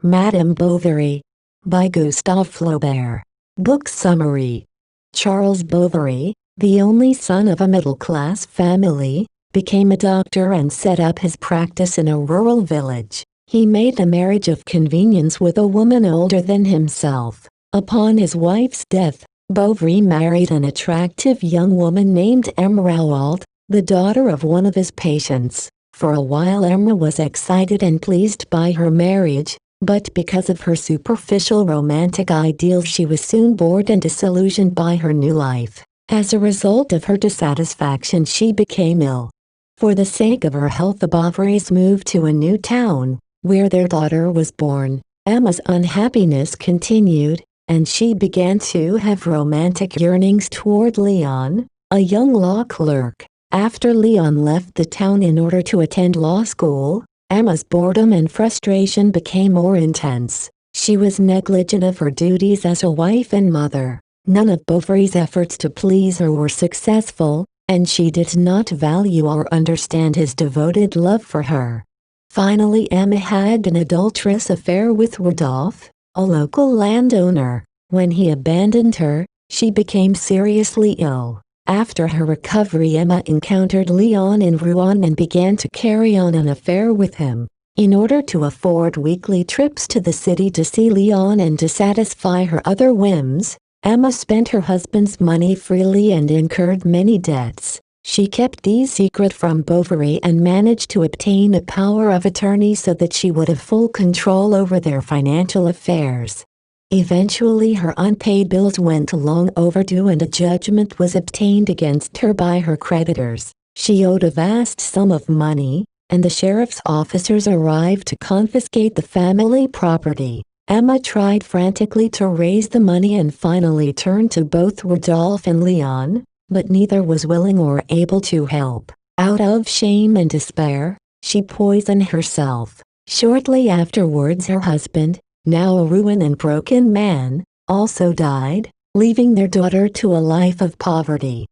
Madame Bovary by Gustave Flaubert. Book summary. Charles Bovary, the only son of a middle-class family, became a doctor and set up his practice in a rural village. He made a marriage of convenience with a woman older than himself. Upon his wife's death, Bovary married an attractive young woman named Emma Rouault, the daughter of one of his patients. For a while Emma was excited and pleased by her marriage, but because of her superficial romantic ideals she was soon bored and disillusioned by her new life. As a result of her dissatisfaction she became ill. For the sake of her health the Bovarys moved to a new town, where their daughter was born. Emma's unhappiness continued, and she began to have romantic yearnings toward Leon, a young law clerk. After Leon left the town in order to attend law school, Emma's boredom and frustration became more intense. She was negligent of her duties as a wife and mother. None of Bovary's efforts to please her were successful, and she did not value or understand his devoted love for her. Finally Emma had an adulterous affair with Rodolphe, a local landowner. When he abandoned her, she became seriously ill. After her recovery Emma encountered Leon in Rouen and began to carry on an affair with him. In order to afford weekly trips to the city to see Leon and to satisfy her other whims, Emma spent her husband's money freely and incurred many debts. She kept these secret from Bovary and managed to obtain a power of attorney so that she would have full control over their financial affairs. Eventually her unpaid bills went long overdue and a judgment was obtained against her by her creditors. She owed a vast sum of money, and the sheriff's officers arrived to confiscate the family property. Emma tried frantically to raise the money and finally turned to both Rodolphe and Leon, but neither was willing or able to help. Out of shame and despair, she poisoned herself. Shortly afterwards her husband, now a ruined and broken man, also died, leaving their daughter to a life of poverty.